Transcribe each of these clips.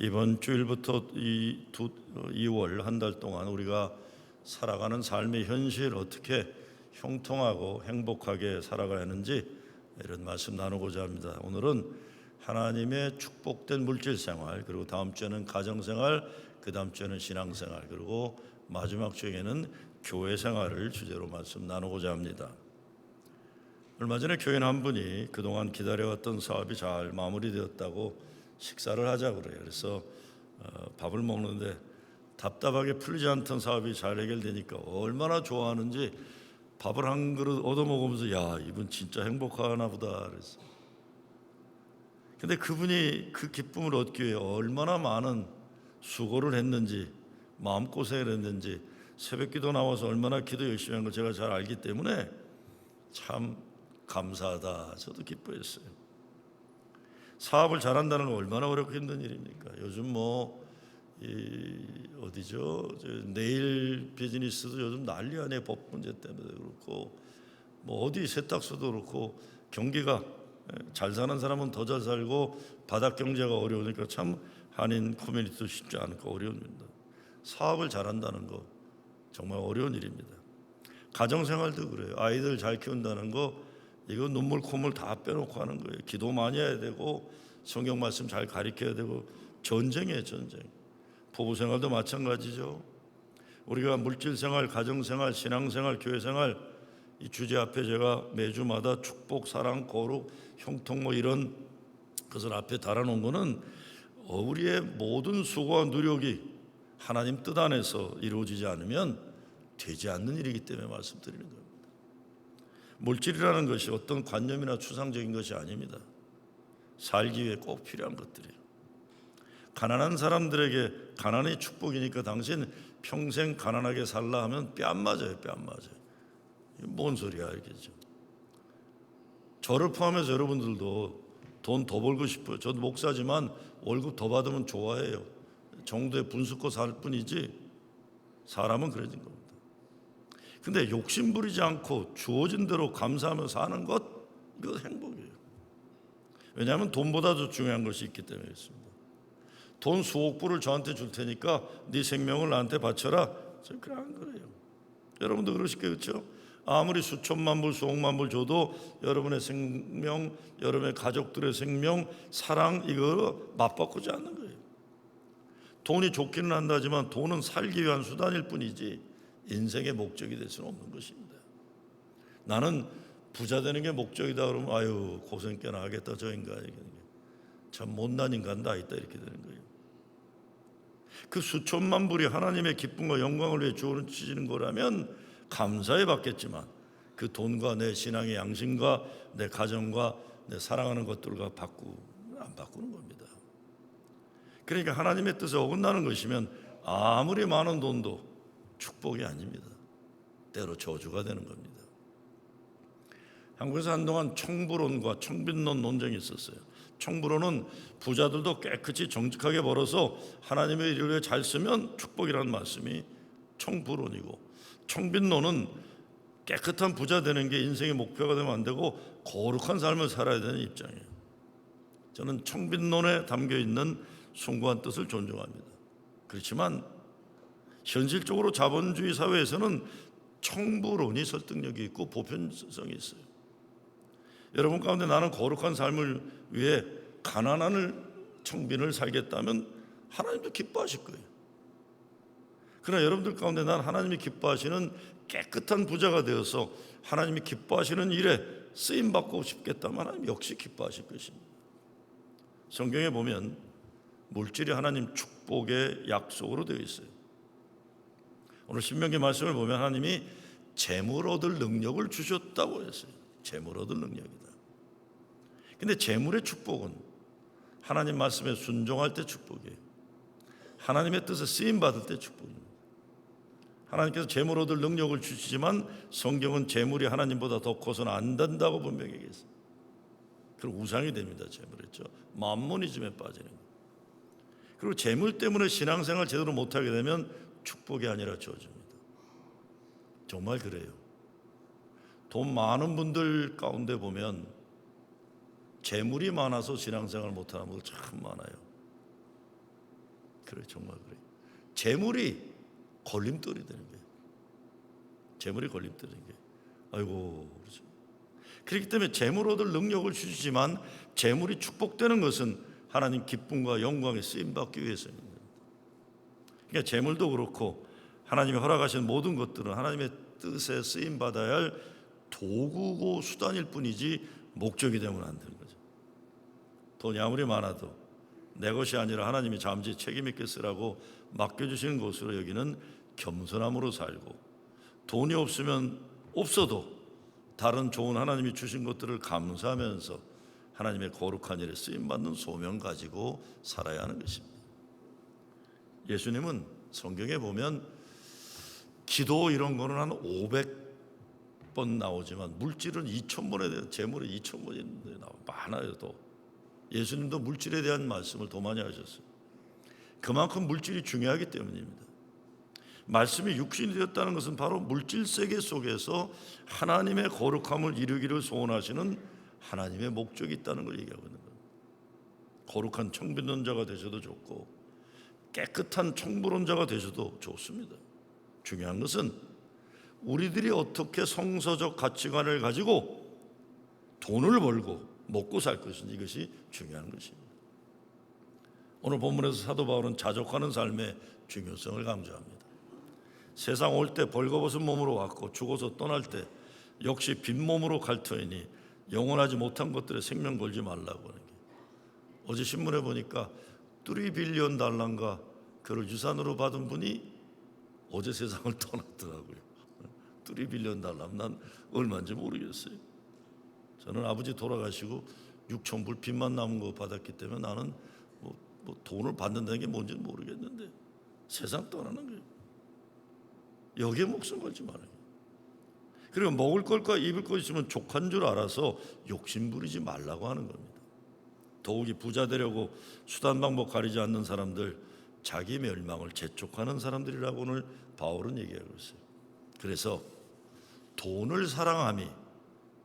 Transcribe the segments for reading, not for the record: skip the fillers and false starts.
이번 주일부터 2월 한 달 동안 우리가 살아가는 삶의 현실 어떻게 형통하고 행복하게 살아가야 하는지 이런 말씀 나누고자 합니다. 오늘은 하나님의 축복된 물질생활, 그리고 다음 주에는 가정생활, 그 다음 주에는 신앙생활, 그리고 마지막 주에는 교회생활을 주제로 말씀 나누고자 합니다. 얼마 전에 교인 한 분이 그동안 기다려왔던 사업이 잘 마무리되었다고 식사를 하자고 그래요. 그래서 밥을 먹는데 답답하게 풀리지 않던 사업이 잘 해결되니까 얼마나 좋아하는지 밥을 한 그릇 얻어먹으면서 야, 이분 진짜 행복하나 보다 그랬어요. 근데 그분이 그 기쁨을 얻기 위해 얼마나 많은 수고를 했는지, 마음고생을 했는지, 새벽기도 나와서 얼마나 기도 열심히 한 걸 제가 잘 알기 때문에 참 감사하다, 저도 기뻐했어요. 사업을 잘한다는 건 얼마나 어렵고 힘든 일입니까? 요즘 네일 비즈니스도 요즘 난리 아니에요. 법 문제 때문에 그렇고, 어디 세탁소도 그렇고, 경기가 잘 사는 사람은 더 잘 살고 바닥 경제가 어려우니까 참 한인 커뮤니티도 쉽지 않고 어려운 일입니다. 사업을 잘한다는 거 정말 어려운 일입니다. 가정생활도 그래요. 아이들 잘 키운다는 거, 이거 눈물 콧물 다 빼놓고 하는 거예요. 기도 많이 해야 되고 성경 말씀 잘 가르쳐야 되고 전쟁이에요, 전쟁. 부부생활도 마찬가지죠. 우리가 물질생활, 가정생활, 신앙생활, 교회생활, 이 주제 앞에 제가 매주마다 축복, 사랑, 거룩, 형통 이런 것을 앞에 달아놓은 거는 우리의 모든 수고와 노력이 하나님 뜻 안에서 이루어지지 않으면 되지 않는 일이기 때문에 말씀드리는 겁니다. 물질이라는 것이 어떤 관념이나 추상적인 것이 아닙니다. 살기 위해 꼭 필요한 것들이에요. 가난한 사람들에게 가난이 축복이니까 당신 평생 가난하게 살라 하면 뺨 맞아요, 뺨 맞아요. 뭔 소리야, 알겠죠? 저를 포함해서 여러분들도 돈 더 벌고 싶어요. 저도 목사지만 월급 더 받으면 좋아해요. 정도에 분수코 살 뿐이지 사람은 그래진 겁니다. 근데 욕심 부리지 않고 주어진 대로 감사하며 사는 것, 이거 행복이에요. 왜냐하면 돈보다도 중요한 것이 있기 때문에 그렇습니다. 돈 수억 불을 저한테 줄 테니까 네 생명을 나한테 바쳐라. 저는 그런 거예요. 여러분도 그러실게요, 그렇죠? 아무리 수천만 불, 수억만 불 줘도 여러분의 생명, 여러분의 가족들의 생명, 사랑, 이거 맞바꾸지 않는 거예요. 돈이 좋기는 한다지만 돈은 살기 위한 수단일 뿐이지 인생의 목적이 될 수는 없는 것입니다. 나는 부자 되는 게 목적이다 그러면 아유, 고생 꽤나 하겠다, 저 인간에게 참 못난 인간 다 있다, 이렇게 되는 거예요. 그 수천만 불이 하나님의 기쁨과 영광을 위해 주어지는 거라면 감사해 받겠지만 그 돈과 내 신앙의 양심과 내 가정과 내 사랑하는 것들과 안 바꾸는 겁니다. 그러니까 하나님의 뜻에 어긋나는 것이면 아무리 많은 돈도 축복이 아닙니다. 때로 저주가 되는 겁니다. 한국에서 한동안 청부론과 청빈론 논쟁이 있었어요. 청부론은 부자들도 깨끗이 정직하게 벌어서 하나님의 일을 위해 잘 쓰면 축복이라는 말씀이 청부론이고, 청빈론은 깨끗한 부자 되는 게 인생의 목표가 되면 안 되고 거룩한 삶을 살아야 되는 입장이에요. 저는 청빈론에 담겨있는 숭고한 뜻을 존중합니다. 그렇지만 현실적으로 자본주의 사회에서는 청부론이 설득력이 있고 보편성이 있어요. 여러분 가운데 나는 거룩한 삶을 위해 가난한 청빈을 살겠다면 하나님도 기뻐하실 거예요. 그러나 여러분들 가운데 난 하나님이 기뻐하시는 깨끗한 부자가 되어서 하나님이 기뻐하시는 일에 쓰임받고 싶겠다면 하나님 역시 기뻐하실 것입니다. 성경에 보면 물질이 하나님 축복의 약속으로 되어 있어요. 오늘 신명기 말씀을 보면 하나님이 재물 얻을 능력을 주셨다고 했어요. 재물 얻을 능력이다. 근데 재물의 축복은 하나님 말씀에 순종할 때 축복이에요. 하나님의 뜻에 쓰임 받을 때 축복입니다. 하나님께서 재물 얻을 능력을 주시지만 성경은 재물이 하나님보다 더 커서는 안 된다고 분명히 얘기했어요. 그리고 우상이 됩니다. 재물이죠. 만모니즘에 빠지는 거예요. 그리고 재물 때문에 신앙생활 제대로 못하게 되면 축복이 아니라 저주입니다. 정말 그래요. 돈 많은 분들 가운데 보면 재물이 많아서 신앙생활 못하는 분들 참 많아요. 그래, 정말 그래. 재물이 걸림돌이 되는 거예요. 재물이 걸림돌이 되는 거예요. 아이고, 그렇죠. 그렇기 때문에 재물 얻을 능력을 주시지만 재물이 축복되는 것은 하나님 기쁨과 영광에 쓰임 받기 위해서입니다. 그러니까 재물도 그렇고 하나님이 허락하신 모든 것들은 하나님의 뜻에 쓰임 받아야 할 도구고 수단일 뿐이지 목적이 되면 안 되는 거죠. 돈이 아무리 많아도 내 것이 아니라 하나님이 잠시 책임 있게 쓰라고 맡겨주시는 것으로 여기는 겸손함으로 살고, 돈이 없으면 없어도 다른 좋은 하나님이 주신 것들을 감사하면서 하나님의 거룩한 일에 쓰임받는 소명 가지고 살아야 하는 것입니다. 예수님은 성경에 보면 기도 이런 거는 한 500번 나오지만 물질은 2000번에 대한, 재물이 2000번인데 많아요. 또 예수님도 물질에 대한 말씀을 더 많이 하셨어요. 그만큼 물질이 중요하기 때문입니다. 말씀이 육신이 되었다는 것은 바로 물질 세계 속에서 하나님의 거룩함을 이루기를 소원하시는 하나님의 목적이 있다는 걸 얘기하고 있는 거예요. 거룩한 청빈론자가 되셔도 좋고 깨끗한 청부론자가 되셔도 좋습니다. 중요한 것은 우리들이 어떻게 성서적 가치관을 가지고 돈을 벌고 먹고 살 것인지, 이것이 중요한 것입니다. 오늘 본문에서 사도 바울은 자족하는 삶의 중요성을 강조합니다. 세상 올 때 벌거벗은 몸으로 왔고 죽어서 떠날 때 역시 빈몸으로 갈 터이니 영원하지 못한 것들에 생명 걸지 말라고 하는 게, 어제 신문에 보니까 $3 빌리언 그를 유산으로 받은 분이 어제 세상을 떠났더라고요. $3 빌리언, 난 얼마인지 모르겠어요. 저는 아버지 돌아가시고 6,000불 빚만 남은 거 받았기 때문에 나는 뭐 돈을 받는다는 게 뭔지 모르겠는데 세상 떠나는 거예요. 여기에 목숨 걸지 말아요. 그리고 먹을 것과 입을 것 있으면 족한 줄 알아서 욕심 부리지 말라고 하는 겁니다. 더욱이 부자 되려고 수단 방법 가리지 않는 사람들, 자기 멸망을 재촉하는 사람들이라고 오늘 바울은 얘기하고 있어요. 그래서 돈을 사랑함이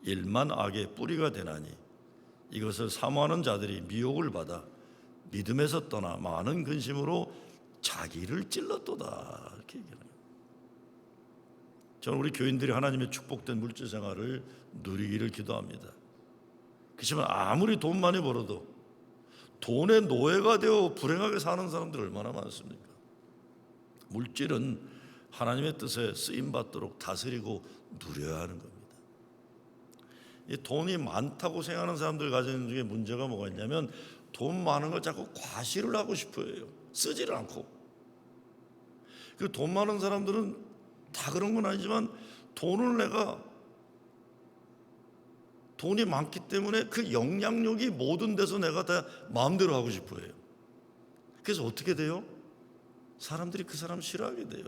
일만 악의 뿌리가 되나니 이것을 사모하는 자들이 미혹을 받아 믿음에서 떠나 많은 근심으로 자기를 찔렀도다, 이렇게 얘기하는 거예요. 저는 우리 교인들이 하나님의 축복된 물질 생활을 누리기를 기도합니다. 그렇지만 아무리 돈 많이 벌어도 돈의 노예가 되어 불행하게 사는 사람들 얼마나 많습니까? 물질은 하나님의 뜻에 쓰임받도록 다스리고 누려야 하는 겁니다. 이 돈이 많다고 생각하는 사람들 가지는 중에 문제가 뭐가 있냐면 돈 많은 걸 자꾸 과시를 하고 싶어 해요. 쓰지를 않고. 그 돈 많은 사람들은 다 그런 건 아니지만 돈이 많기 때문에 그 영향력이 모든 데서 내가 다 마음대로 하고 싶어 해요. 그래서 어떻게 돼요? 사람들이 그 사람 싫어하게 돼요.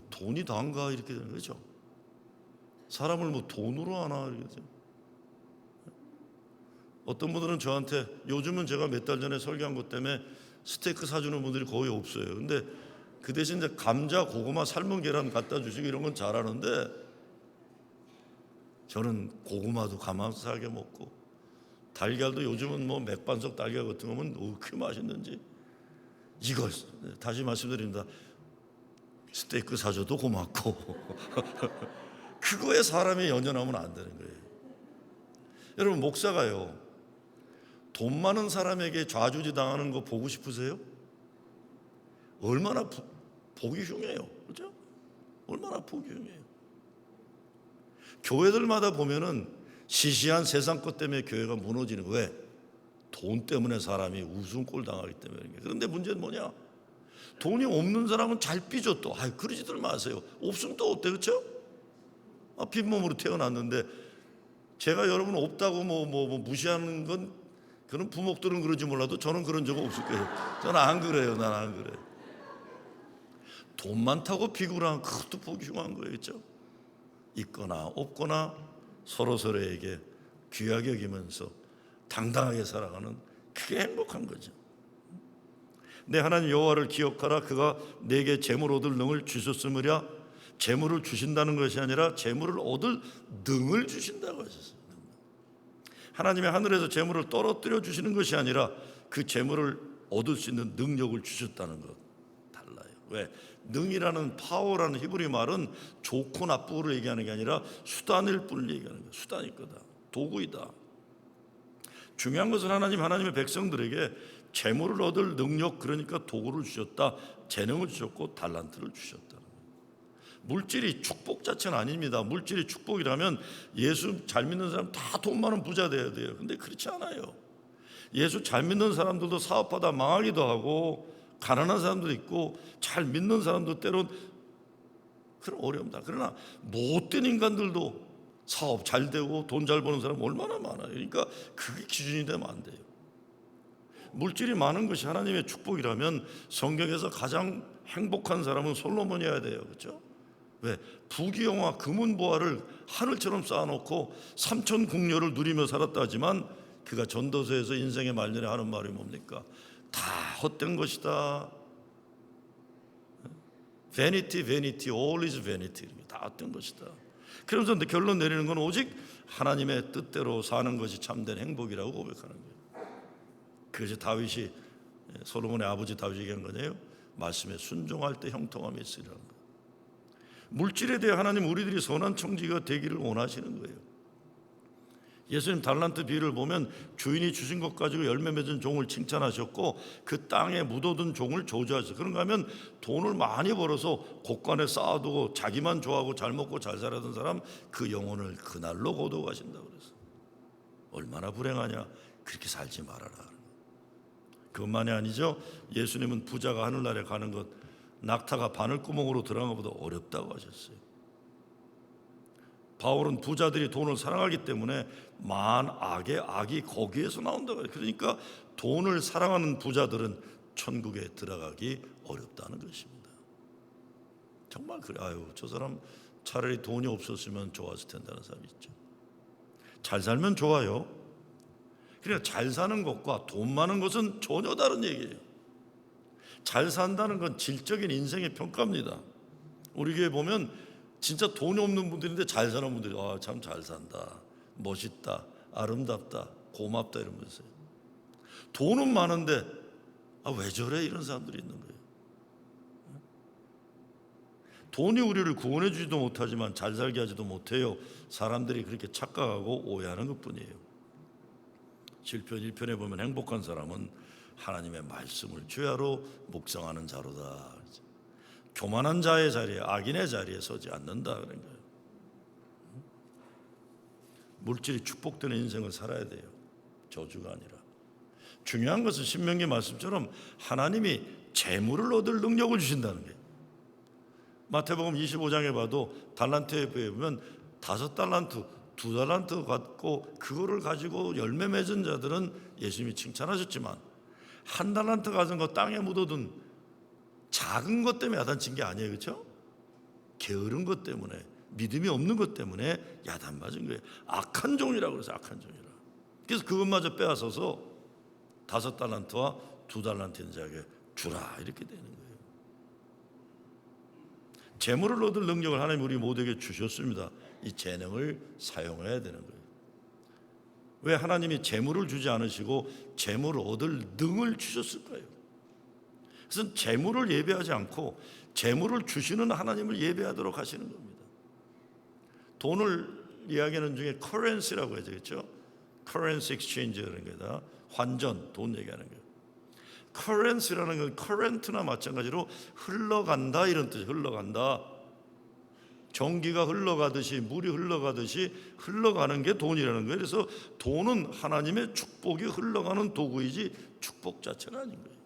돈이 다인가 이렇게 되는 거죠. 사람을 뭐 돈으로 하나 이렇게 되죠. 어떤 분들은 저한테, 요즘은 제가 몇 달 전에 설교한 것 때문에 스테이크 사주는 분들이 거의 없어요. 근데 그 대신 이제 감자, 고구마, 삶은 계란 갖다 주시고 이런 건 잘하는데 저는 고구마도 감사하게 먹고 달걀도 요즘은 뭐 맥반석 달걀 같은 거면 그렇게 맛있는지, 이거 다시 말씀드립니다. 스테이크 사줘도 고맙고 그거에 사람이 연연하면 안 되는 거예요. 여러분, 목사가요, 돈 많은 사람에게 좌주지 당하는 거 보고 싶으세요? 얼마나 보기 흉해요. 그렇죠? 얼마나 보기 흉해요. 교회들마다 보면은 시시한 세상 것 때문에 교회가 무너지는 거예요. 왜? 돈 때문에 사람이 웃음꼴 당하기 때문에. 그런데 문제는 뭐냐? 돈이 없는 사람은 잘 삐져 또. 그러지들 마세요. 없으면 또 어때? 그렇죠? 빈몸으로 태어났는데, 제가 여러분 없다고 무시하는 건, 그런 부목들은 그러지 몰라도 저는 그런 적 없을 거예요. 저는 안 그래요. 난 안 그래요. 돈 많다고 비굴한, 그것도 보기 흉한 거예요. 그렇죠? 있거나 없거나 서로서로에게 귀하게 여기면서 당당하게 살아가는, 그게 행복한 거죠. 내 하나님 여호와를 기억하라. 그가 내게 재물 얻을 능을 주셨으므랴. 재물을 주신다는 것이 아니라 재물을 얻을 능을 주신다고 하셨어요. 하나님의 하늘에서 재물을 떨어뜨려 주시는 것이 아니라 그 재물을 얻을 수 있는 능력을 주셨다는 것 달라요. 왜? 능이라는 파워라는 히브리 말은 좋고 나쁘고를 얘기하는 게 아니라 수단일 뿐을 얘기하는 거예요. 수단일 거다, 도구이다. 중요한 것은 하나님의 백성들에게 재물을 얻을 능력, 그러니까 도구를 주셨다, 재능을 주셨고 달란트를 주셨다. 물질이 축복 자체는 아닙니다. 물질이 축복이라면 예수 잘 믿는 사람 다 돈 많은 부자 돼야 돼요. 근데 그렇지 않아요. 예수 잘 믿는 사람들도 사업하다 망하기도 하고, 가난한 사람도 있고, 잘 믿는 사람도 때론 그런 어려움다. 그러나 못된 인간들도 사업 잘 되고 돈 잘 버는 사람 얼마나 많아요. 그러니까 그게 기준이 되면 안 돼요. 물질이 많은 것이 하나님의 축복이라면 성경에서 가장 행복한 사람은 솔로몬이어야 돼요. 그렇죠? 왜? 부귀영화 금은보화를 하늘처럼 쌓아놓고 삼천 궁녀를 누리며 살았다 하지만 그가 전도서에서 인생의 말년에 하는 말이 뭡니까? 다 헛된 것이다. Vanity, vanity, all is vanity. 다 헛된 것이다. 그러면서 결론 내리는 건 오직 하나님의 뜻대로 사는 것이 참된 행복이라고 고백하는 거예요. 그것이 다윗이, 솔로몬의 아버지 다윗이 얘기한 거네요. 말씀에 순종할 때 형통함이 있으리라는 거예요. 물질에 대해 하나님 우리들이 선한 청지기가 되기를 원하시는 거예요. 예수님 달란트 비유를 보면 주인이 주신 것 가지고 열매 맺은 종을 칭찬하셨고 그 땅에 묻어둔 종을 저주하셨어요. 그런가 하면 돈을 많이 벌어서 곳간에 쌓아두고 자기만 좋아하고 잘 먹고 잘 살았던 사람 그 영혼을 그날로 거두어가신다고 그랬어요. 얼마나 불행하냐. 그렇게 살지 말아라. 그것만이 아니죠. 예수님은 부자가 하늘나라에 가는 것, 낙타가 바늘구멍으로 들어간 것보다 어렵다고 하셨어요. 바울은 부자들이 돈을 사랑하기 때문에 만악의 악이 거기에서 나온다고 해요. 그러니까 돈을 사랑하는 부자들은 천국에 들어가기 어렵다는 것입니다. 정말 그래. 아유, 저 사람 차라리 돈이 없었으면 좋았을 텐다는 사람이 있죠. 잘 살면 좋아요. 그러니까 잘 사는 것과 돈 많은 것은 전혀 다른 얘기예요. 잘 산다는 건 질적인 인생의 평가입니다. 우리 교회 보면 진짜 돈이 없는 분들인데 잘 사는 분들이 참 잘 산다, 멋있다, 아름답다, 고맙다 이러면서 돈은 많은데 왜 저래 이런 사람들이 있는 거예요. 돈이 우리를 구원해 주지도 못하지만 잘 살게 하지도 못해요. 사람들이 그렇게 착각하고 오해하는 것뿐이에요. 시편 1편에 보면 행복한 사람은 하나님의 말씀을 주야로 묵상하는 자로다. 교만한 자의 자리에, 악인의 자리에 서지 않는다 그런 거예요. 물질이 축복되는 인생을 살아야 돼요. 저주가 아니라. 중요한 것은 신명기 말씀처럼 하나님이 재물을 얻을 능력을 주신다는 거예요. 마태복음 25장에 봐도 달란트에 보면 5달란트, 2달란트 갖고 그거를 가지고 열매 맺은 자들은 예수님이 칭찬하셨지만 1달란트 가진 거 땅에 묻어둔 작은 것 때문에 야단친 게 아니에요. 그렇죠? 게으른 것 때문에, 믿음이 없는 것 때문에 야단 맞은 거예요. 악한 종이라고 그래서 악한 종이라. 그래서 그것마저 빼앗아서 5달란트와 2달란트 있는 자에게 주라 이렇게 되는 거예요. 재물을 얻을 능력을 하나님 우리 모두에게 주셨습니다. 이 재능을 사용해야 되는 거예요. 왜 하나님이 재물을 주지 않으시고 재물을 얻을 능을 주셨을까요? 그래서 재물을 예배하지 않고 재물을 주시는 하나님을 예배하도록 하시는 겁니다. 돈을 이야기하는 중에 커런시라고 해야 되겠죠. 커런시 익스체인지라는 게다 환전, 돈 얘기하는 거예요. 커런시라는 건 커런트나 마찬가지로 흘러간다 이런 뜻이에요. 흘러간다. 전기가 흘러가듯이 물이 흘러가듯이 흘러가는 게 돈이라는 거예요. 그래서 돈은 하나님의 축복이 흘러가는 도구이지 축복 자체는 아닌 거예요.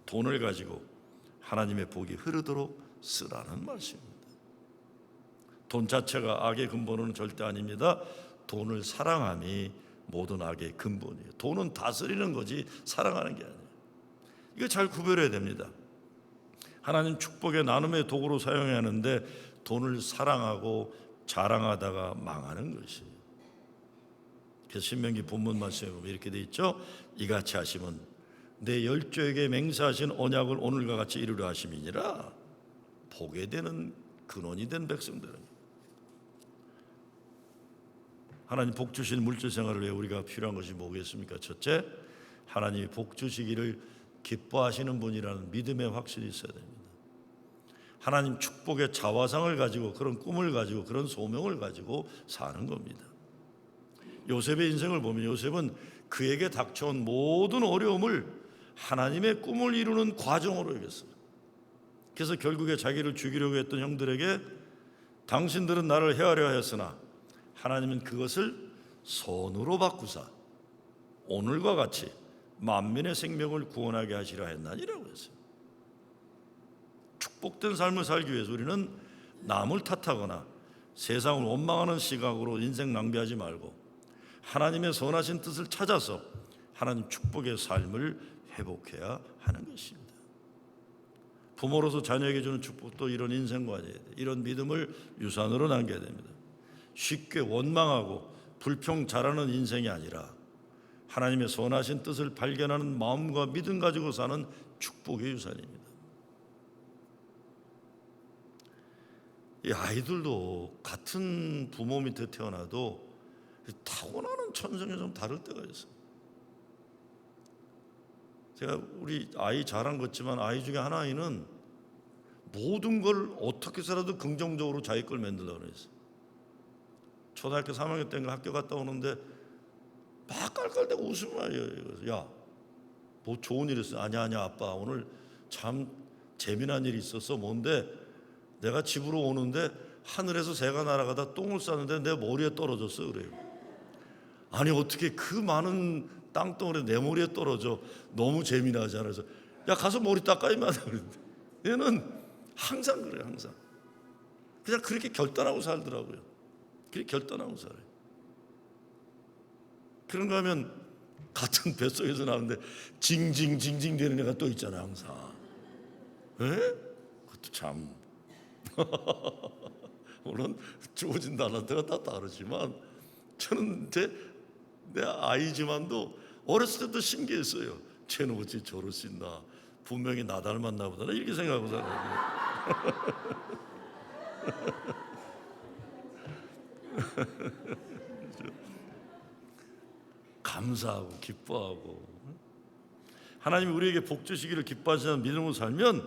돈을 가지고 하나님의 복이 흐르도록 쓰라는 말씀입니다. 돈 자체가 악의 근본은 절대 아닙니다. 돈을 사랑함이 모든 악의 근본이에요. 돈은 다스리는 거지 사랑하는 게 아니에요. 이거 잘 구별해야 됩니다. 하나님 축복의 나눔의 도구로 사용해야 하는데 돈을 사랑하고 자랑하다가 망하는 것이에요. 그래서 신명기 본문 말씀에 보면 이렇게 돼 있죠. 이같이 하시면 내 열조에게 맹세하신 언약을 오늘과 같이 이루려 하심이니라. 복에 되는 근원이 된 백성들은 하나님 복 주신 물질 생활을 위해 우리가 필요한 것이 뭐겠습니까? 첫째, 하나님이 복 주시기를 기뻐하시는 분이라는 믿음의 확신이 있어야 됩니다. 하나님 축복의 자화상을 가지고 그런 꿈을 가지고 그런 소명을 가지고 사는 겁니다. 요셉의 인생을 보면 요셉은 그에게 닥쳐온 모든 어려움을 하나님의 꿈을 이루는 과정으로 여겼어요. 그래서 결국에 자기를 죽이려고 했던 형들에게 당신들은 나를 헤아려 하였으나 하나님은 그것을 선으로 바꾸사 오늘과 같이 만민의 생명을 구원하게 하시려 했나니라고 했어요. 축복된 삶을 살기 위해서 우리는 남을 탓하거나 세상을 원망하는 시각으로 인생 낭비하지 말고 하나님의 선하신 뜻을 찾아서 하나님 축복의 삶을 회복해야 하는 것입니다. 부모로서 자녀에게 주는 축복도 이런 인생관이에요. 이런 믿음을 유산으로 남겨야 됩니다. 쉽게 원망하고 불평 잘하는 인생이 아니라 하나님의 선하신 뜻을 발견하는 마음과 믿음 가지고 사는 축복의 유산입니다. 이 아이들도 같은 부모 밑에 태어나도 타고나는 천성이 좀 다를 때가 있어요. 제가 우리 아이 자랑 같지만 아이 중에 한 아이는 모든 걸 어떻게 해서라도 긍정적으로 자기 걸 만들려고 그랬어요. 초등학교 3학년 때인가 학교 갔다 오는데 막 깔깔대고 웃으면 말이에요. 야, 뭐 좋은 일 있어? 아니야 아빠 오늘 참 재미난 일이 있었어. 뭔데? 내가 집으로 오는데 하늘에서 새가 날아가다 똥을 쌌는데 내 머리에 떨어졌어. 그래요. 아니 어떻게 그 많은 땅덩어리 내 머리에 떨어져. 너무 재미나잖아. 그래서 야 가서 머리 닦아 임마. 얘는 항상 그래요. 항상 그냥 그렇게 결단하고 살더라고요. 그렇게 결단하고 살아요. 그런가 하면 같은 뱃속에서 나오는데 징징징징 되는 애가 또 있잖아요. 항상. 에? 그것도 참 물론 주어진 단어가 다 다르지만 저는 내 아이지만도 어렸을 때도 신기했어요. 쟤는 어찌 저럴 수 있나. 분명히 나 닮았나 보다 이렇게 생각하고 살아요. 감사하고 기뻐하고 하나님이 우리에게 복 주시기를 기뻐하시는 믿음으로 살면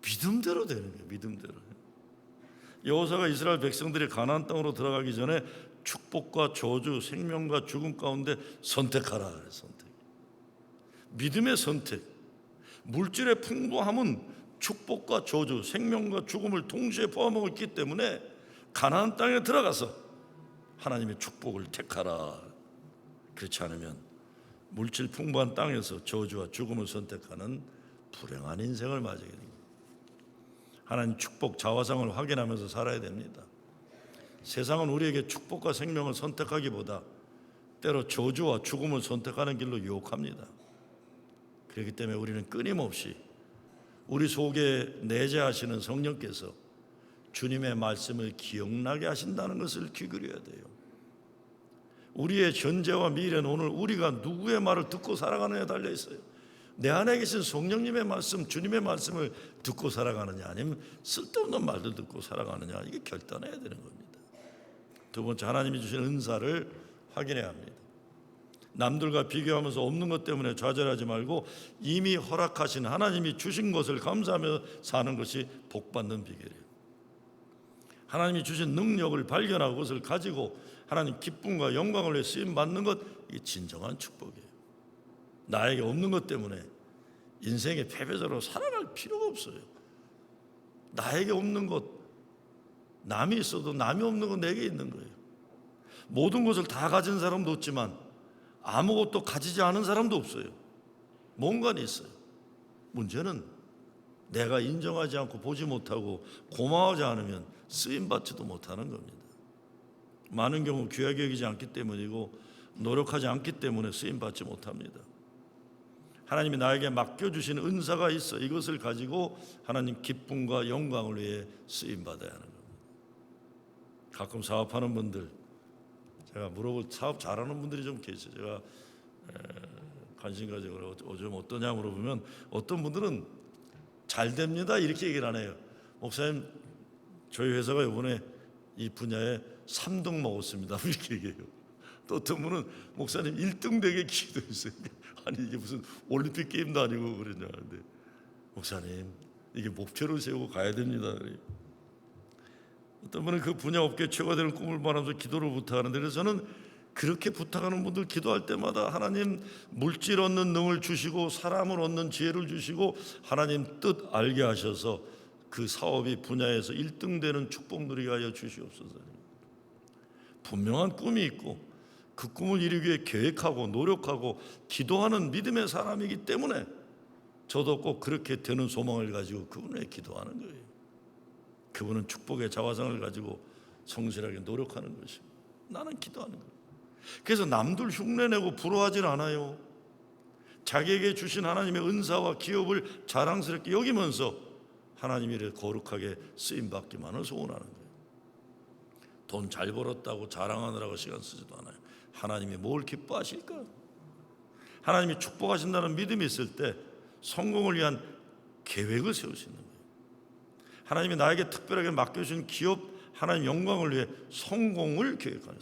믿음대로 되는 거예요. 믿음대로. 여호수아가 이스라엘 백성들이 가나안 땅으로 들어가기 전에 축복과 저주, 생명과 죽음 가운데 선택하라. 선택. 믿음의 선택. 물질의 풍부함은 축복과 저주, 생명과 죽음을 동시에 포함하고 있기 때문에 가나안 땅에 들어가서 하나님의 축복을 택하라. 그렇지 않으면 물질 풍부한 땅에서 저주와 죽음을 선택하는 불행한 인생을 맞이하게 됩니다. 하나님 축복 자화상을 확인하면서 살아야 됩니다. 세상은 우리에게 축복과 생명을 선택하기보다 때로 저주와 죽음을 선택하는 길로 유혹합니다. 그렇기 때문에 우리는 끊임없이 우리 속에 내재하시는 성령께서 주님의 말씀을 기억나게 하신다는 것을 귀기려야 돼요. 우리의 현재와 미래는 오늘 우리가 누구의 말을 듣고 살아가느냐에 달려 있어요. 내 안에 계신 성령님의 말씀, 주님의 말씀을 듣고 살아가느냐 아니면 쓸데없는 말들 듣고 살아가느냐, 이게 결단해야 되는 겁니다. 두 번째, 하나님이 주신 은사를 확인해야 합니다. 남들과 비교하면서 없는 것 때문에 좌절하지 말고 이미 허락하신 하나님이 주신 것을 감사하며 사는 것이 복받는 비결이에요. 하나님이 주신 능력을 발견하고 그것을 가지고 하나님 기쁨과 영광을 위해 쓰임받는 것, 이게 진정한 축복이에요. 나에게 없는 것 때문에 인생의 패배자로 살아갈 필요가 없어요. 나에게 없는 것, 남이 있어도 남이 없는 건 내게 있는 거예요. 모든 것을 다 가진 사람도 없지만 아무것도 가지지 않은 사람도 없어요. 뭔가는 있어요. 문제는 내가 인정하지 않고 보지 못하고 고마워하지 않으면 쓰임받지도 못하는 겁니다. 많은 경우 귀하게 여기지 않기 때문이고 노력하지 않기 때문에 쓰임받지 못합니다. 하나님이 나에게 맡겨주신 은사가 있어 이것을 가지고 하나님 기쁨과 영광을 위해 쓰임받아야 하는 겁니다. 가끔 사업하는 분들 제가 물어볼, 사업 잘하는 분들이 좀 계세요. 제가 관심 가지고 요즘 어떠냐 물어보면 어떤 분들은 잘 됩니다 이렇게 얘기를 안 해요. 목사님 저희 회사가 이번에 이 분야에 3등 먹었습니다 이렇게 얘기해요. 또 어떤 분은 목사님 1등 되게 기도했어요. 아니 이게 무슨 올림픽 게임도 아니고 그러냐. 근데 목사님 이게 목표를 세우고 가야 됩니다. 어떤 분은 그 분야 업계 최고가 되는 꿈을 말하면서 기도를 부탁하는데, 그래서 저는 그렇게 부탁하는 분들 기도할 때마다 하나님 물질 얻는 능을 주시고 사람을 얻는 지혜를 주시고 하나님 뜻 알게 하셔서 그 사업이 분야에서 1등 되는 축복 누리게 하여 주시옵소서. 분명한 꿈이 있고 그 꿈을 이루기 위해 계획하고 노력하고 기도하는 믿음의 사람이기 때문에 저도 꼭 그렇게 되는 소망을 가지고 그분에게 기도하는 거예요. 그분은 축복의 자화상을 가지고 성실하게 노력하는 것입니다. 나는 기도하는 거예요. 그래서 남들 흉내내고 부러워하질 않아요. 자기에게 주신 하나님의 은사와 기업을 자랑스럽게 여기면서 하나님이 이렇게 거룩하게 쓰임받기만을 소원하는 거예요. 돈 잘 벌었다고 자랑하느라고 시간 쓰지도 않아요. 하나님이 뭘 기뻐하실까? 하나님이 축복하신다는 믿음이 있을 때 성공을 위한 계획을 세우시는 거예요. 하나님이 나에게 특별하게 맡겨주신 기업, 하나님 영광을 위해 성공을 계획하는,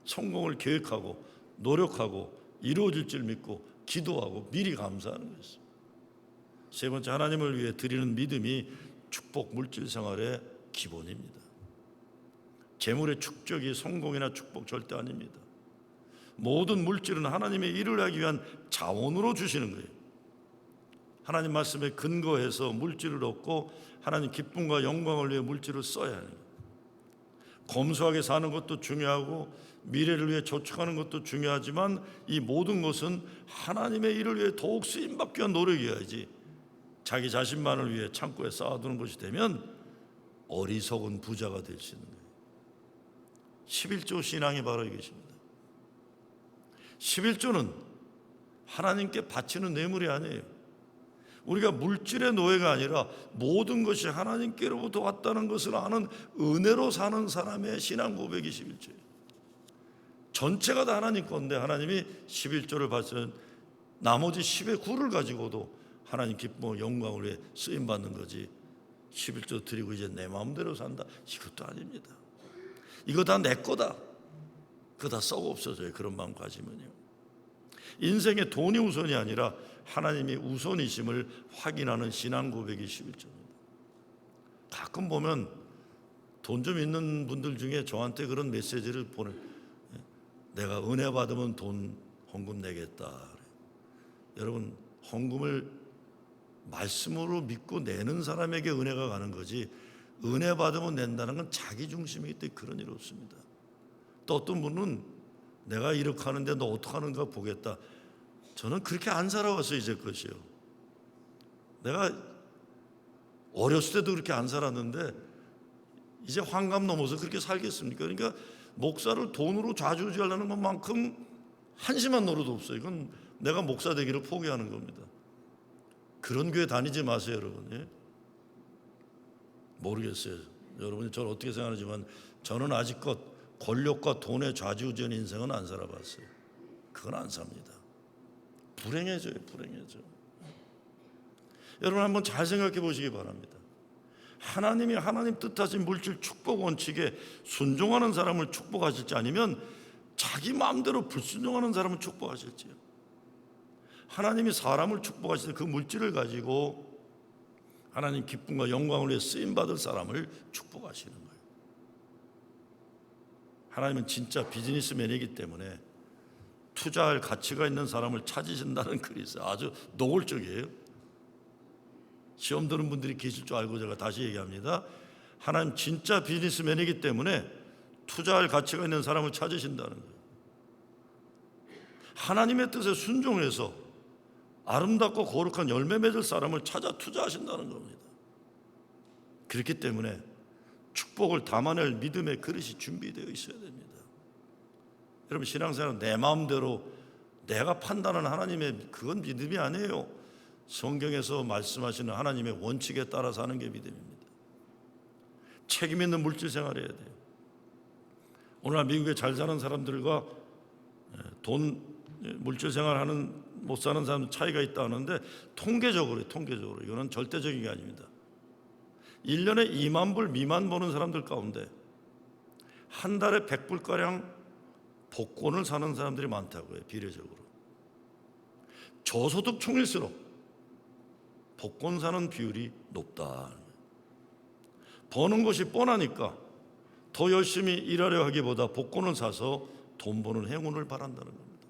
성공을 계획하고 노력하고 이루어질 줄 믿고 기도하고 미리 감사하는 것이죠. 세 번째, 하나님을 위해 드리는 믿음이 축복 물질 생활의 기본입니다. 재물의 축적이 성공이나 축복 절대 아닙니다. 모든 물질은 하나님의 일을 하기 위한 자원으로 주시는 거예요. 하나님 말씀에 근거해서 물질을 얻고 하나님 기쁨과 영광을 위해 물질을 써야 해요. 검소하게 사는 것도 중요하고 미래를 위해 저축하는 것도 중요하지만 이 모든 것은 하나님의 일을 위해 더욱 쓰임받기 위한 노력이어야지 자기 자신만을 위해 창고에 쌓아두는 것이 되면 어리석은 부자가 될 수 있는 거예요. 11조 신앙이 바로 이것입니다. 11조는 하나님께 바치는 뇌물이 아니에요. 우리가 물질의 노예가 아니라 모든 것이 하나님께로부터 왔다는 것을 아는 은혜로 사는 사람의 신앙 고백이 11조예요. 전체가 다 하나님 건데 하나님이 11조를 바치는 나머지 10의 9를 가지고도 하나님 기쁨과 영광을 위해 쓰임받는 거지 11조 드리고 이제 내 마음대로 산다, 이것도 아닙니다. 이거 다 내 거다, 그거 다 썩어 없어져요. 그런 마음 가지면요. 인생의 돈이 우선이 아니라 하나님이 우선이심을 확인하는 신앙 고백이 11조입니다. 가끔 보면 돈 좀 있는 분들 중에 저한테 그런 메시지를 보내, 내가 은혜 받으면 돈 헌금 내겠다. 여러분, 헌금을 말씀으로 믿고 내는 사람에게 은혜가 가는 거지 은혜 받으면 낸다는 건 자기 중심이기 때문에 그런 일 없습니다. 또 어떤 분은 내가 이렇게 하는데 너 어떻게 하는가 보겠다. 저는 그렇게 안 살아왔어요. 이제껏이요. 내가 어렸을 때도 그렇게 안 살았는데 이제 환갑 넘어서 그렇게 살겠습니까? 그러니까 목사를 돈으로 좌지우지하려는 것만큼 한심한 노릇도 없어요. 이건 내가 목사 되기를 포기하는 겁니다. 그런 교회 다니지 마세요, 여러분. 예? 모르겠어요. 여러분이 저를 어떻게 생각하지만 저는 아직껏 권력과 돈에 좌지우지하는 인생은 안 살아봤어요. 그건 안 삽니다. 불행해져요, 불행해져. 여러분 한번 잘 생각해 보시기 바랍니다. 하나님이 하나님 뜻하신 물질 축복 원칙에 순종하는 사람을 축복하실지 아니면 자기 마음대로 불순종하는 사람을 축복하실지요. 하나님이 사람을 축복하실 때 그 물질을 가지고 하나님 기쁨과 영광을 위해 쓰임받을 사람을 축복하시는 거예요. 하나님은 진짜 비즈니스맨이기 때문에 투자할 가치가 있는 사람을 찾으신다는 글이 있어요. 아주 노골적이에요. 시험 드는 분들이 계실 줄 알고 제가 다시 얘기합니다. 하나님 진짜 비즈니스맨이기 때문에 투자할 가치가 있는 사람을 찾으신다는 거예요. 하나님의 뜻에 순종해서 아름답고 거룩한 열매 맺을 사람을 찾아 투자하신다는 겁니다. 그렇기 때문에 축복을 담아낼 믿음의 그릇이 준비되어 있어야 됩니다. 여러분, 신앙생활은 내 마음대로 내가 판단하는 하나님의 그건 믿음이 아니에요. 성경에서 말씀하시는 하나님의 원칙에 따라 사는 게 믿음입니다. 책임 있는 물질 생활해야 돼요. 오늘날 미국에 잘 사는 사람들과 물질 생활하는 못 사는 사람 차이가 있다 하는데 통계적으로 이거는 절대적인 게 아닙니다. 1년에 2만 불 미만 버는 사람들 가운데 한 달에 100불가량 복권을 사는 사람들이 많다고 해요. 비례적으로. 저소득층일수록 복권 사는 비율이 높다. 버는 것이 뻔하니까 더 열심히 일하려 하기보다 복권을 사서 돈 버는 행운을 바란다는 겁니다.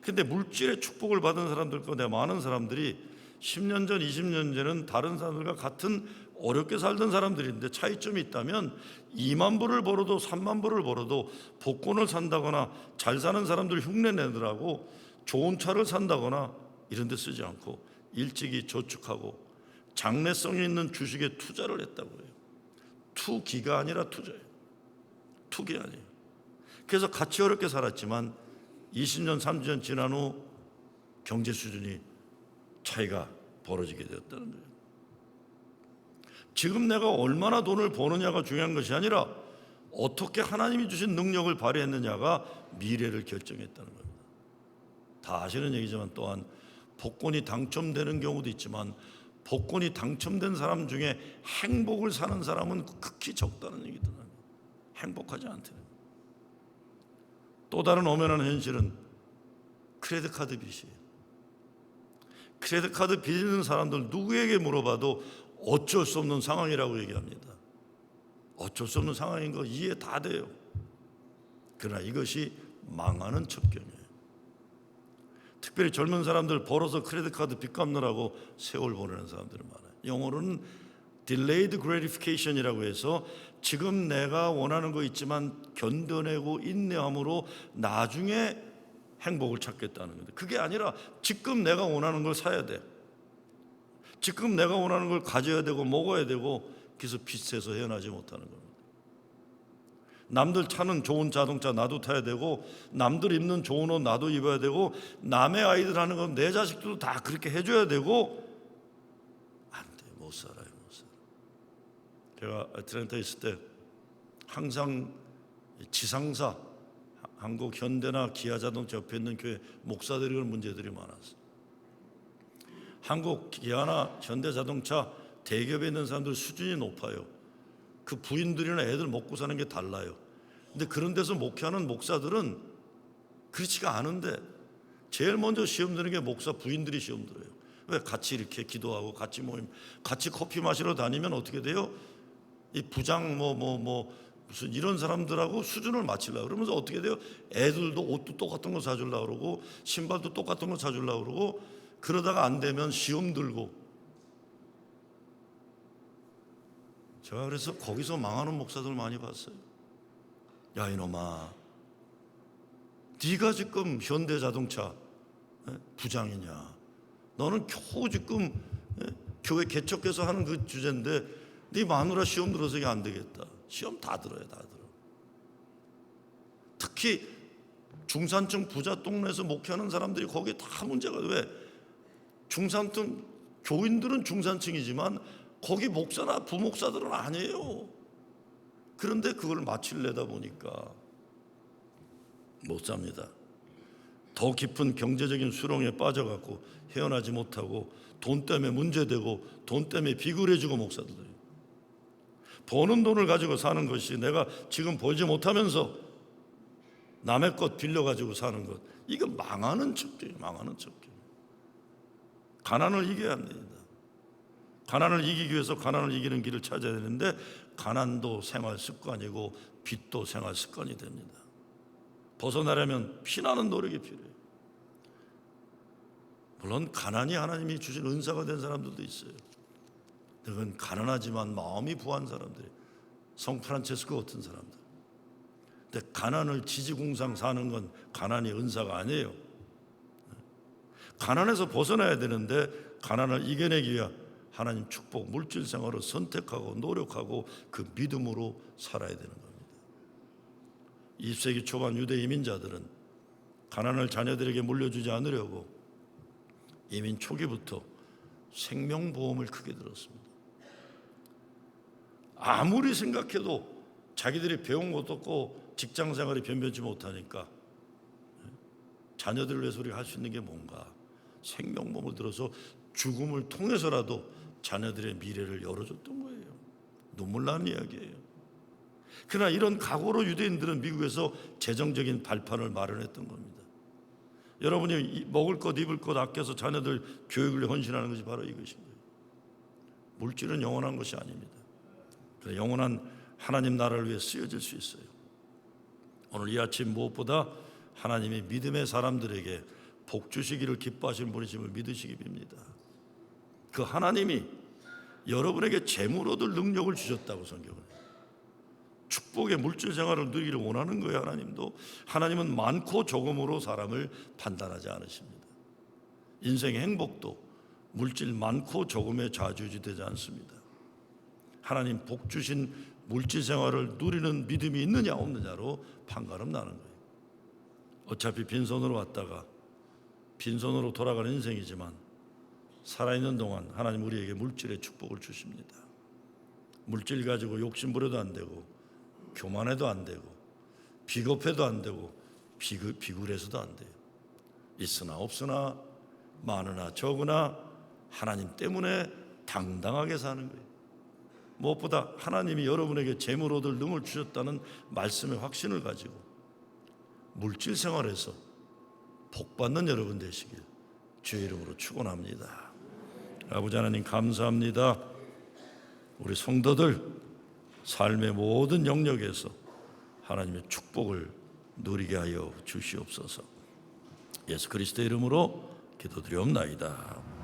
근데 물질의 축복을 받은 사람들 가운데 많은 사람들이 10년 전, 20년 전에는 다른 사람들과 같은 어렵게 살던 사람들인데 차이점이 있다면 2만 불을 벌어도 3만 불을 벌어도 복권을 산다거나 잘 사는 사람들 흉내 내느라고 좋은 차를 산다거나 이런 데 쓰지 않고 일찍이 저축하고 장래성이 있는 주식에 투자를 했다고 해요. 투기가 아니라 투자예요. 투기 아니에요. 그래서 같이 어렵게 살았지만 20년, 30년 지난 후 경제 수준이 차이가 벌어지게 되었다는 거예요. 지금 내가 얼마나 돈을 버느냐가 중요한 것이 아니라 어떻게 하나님이 주신 능력을 발휘했느냐가 미래를 결정했다는 겁니다. 다 아시는 얘기지만 또한 복권이 당첨되는 경우도 있지만 복권이 당첨된 사람 중에 행복을 사는 사람은 극히 적다는 얘기더라고요. 행복하지 않대요. 또 다른 엄연한 현실은 크레딧 카드 빚이에요. 크레딧 카드 빚 있는 사람들 누구에게 물어봐도 어쩔 수 없는 상황이라고 얘기합니다. 어쩔 수 없는 상황인 거 이해 다 돼요. 그러나 이것이 망하는 첩경이에요. 특별히 젊은 사람들 벌어서 크레딧 카드 빚 갚느라고 세월 보내는 사람들이 많아요. 영어로는 delayed gratification이라고 해서 지금 내가 원하는 거 있지만 견뎌내고 인내함으로 나중에 행복을 찾겠다는 건데 그게 아니라 지금 내가 원하는 걸 사야 돼. 지금 내가 원하는 걸 가져야 되고 먹어야 되고 그래서 빚에서 헤어나지 못하는 겁니다. 남들 타는 좋은 자동차 나도 타야 되고 남들 입는 좋은 옷 나도 입어야 되고 남의 아이들 하는 건 내 자식들도 다 그렇게 해줘야 되고 안 돼. 못 살아요. 못 살아. 제가 애틀랜타에 있을 때 항상 지상사 한국 현대나 기아자동차 옆에 있는 교회 목사들이 그런 문제들이 많았어요. 한국 기아나 현대자동차 대기업에 있는 사람들 수준이 높아요. 그 부인들이나 애들 먹고 사는 게 달라요. 근데 그런 데서 목회하는 목사들은 그렇지가 않은데 제일 먼저 시험 드는 게 목사 부인들이 시험 들어요. 왜? 같이 이렇게 기도하고 같이 모임, 같이 커피 마시러 다니면 어떻게 돼요? 이 부장 무슨 이런 사람들하고 수준을 맞추려고 그러면서 어떻게 돼요? 애들도 옷도 똑같은 거 사주려고 그러고 신발도 똑같은 거 사주려고 그러고 그러다가 안 되면 시험 들고 제가 그래서 거기서 망하는 목사들 많이 봤어요. 야 이놈아 네가 지금 현대자동차 부장이냐 너는 겨우 지금 교회 개척해서 하는 그 주제인데 네 마누라 시험 들어서 이게 안 되겠다. 시험 다 들어요. 다 들어. 특히 중산층 부자 동네에서 목회하는 사람들이 거기에 다 문제가 왜? 중산층 교인들은 중산층이지만 거기 목사나 부목사들은 아니에요. 그런데 그걸 마치려다 보니까 못 삽니다. 더 깊은 경제적인 수렁에 빠져갖고 헤어나지 못하고 돈 때문에 문제되고 돈 때문에 비굴해지고 목사들이 버는 돈을 가지고 사는 것이 내가 지금 벌지 못하면서 남의 것 빌려가지고 사는 것 이거 망하는 척도예요. 망하는 척도. 가난을 이겨야 합니다. 가난을 이기기 위해서 가난을 이기는 길을 찾아야 되는데 가난도 생활 습관이고 빚도 생활 습관이 됩니다. 벗어나려면 피나는 노력이 필요해요. 물론 가난이 하나님이 주신 은사가 된 사람들도 있어요. 그건 가난하지만 마음이 부한 사람들이 성 프란체스코 같은 사람들. 근데 가난을 지지공상 사는 건 가난이 은사가 아니에요. 가난에서 벗어나야 되는데 가난을 이겨내기 위해 하나님 축복, 물질 생활을 선택하고 노력하고 그 믿음으로 살아야 되는 겁니다. 20세기 초반 유대 이민자들은 가난을 자녀들에게 물려주지 않으려고 이민 초기부터 생명보험을 크게 들었습니다. 아무리 생각해도 자기들이 배운 것도 없고 직장생활이 변변치 못하니까 자녀들을 위해서 우리가 할 수 있는 게 뭔가 생명보험을 들어서 죽음을 통해서라도 자녀들의 미래를 열어줬던 거예요. 눈물 나는 이야기예요. 그러나 이런 각오로 유대인들은 미국에서 재정적인 발판을 마련했던 겁니다. 여러분이 먹을 것 입을 것 아껴서 자녀들 교육을 헌신하는 것이 바로 이것인 거예요. 물질은 영원한 것이 아닙니다. 그래서 영원한 하나님 나라를 위해 쓰여질 수 있어요. 오늘 이 아침 무엇보다 하나님이 믿음의 사람들에게 복 주시기를 기뻐하시는 분이심을 믿으시기 빕니다. 그 하나님이 여러분에게 재물 얻을 능력을 주셨다고 성경은. 축복의 물질 생활을 누리기를 원하는 거예요. 하나님은 많고 적음으로 사람을 판단하지 않으십니다. 인생의 행복도 물질 많고 적음에 좌지우지되지 않습니다. 하나님 복 주신 물질 생활을 누리는 믿음이 있느냐 없느냐로 판가름 나는 거예요. 어차피 빈손으로 왔다가 빈손으로 돌아가는 인생이지만 살아있는 동안 하나님 우리에게 물질의 축복을 주십니다. 물질 가지고 욕심 부려도 안 되고 교만해도 안 되고 비겁해도 안 되고 비굴해서도 안 돼요. 있으나 없으나 많으나 적으나 하나님 때문에 당당하게 사는 거예요. 무엇보다 하나님이 여러분에게 재물 얻을 능을 주셨다는 말씀의 확신을 가지고 물질 생활에서 복받는 여러분 되시길 주의 이름으로 축원합니다. 아버지 하나님 감사합니다. 우리 성도들 삶의 모든 영역에서 하나님의 축복을 누리게 하여 주시옵소서. 예수 그리스도의 이름으로 기도드리옵나이다.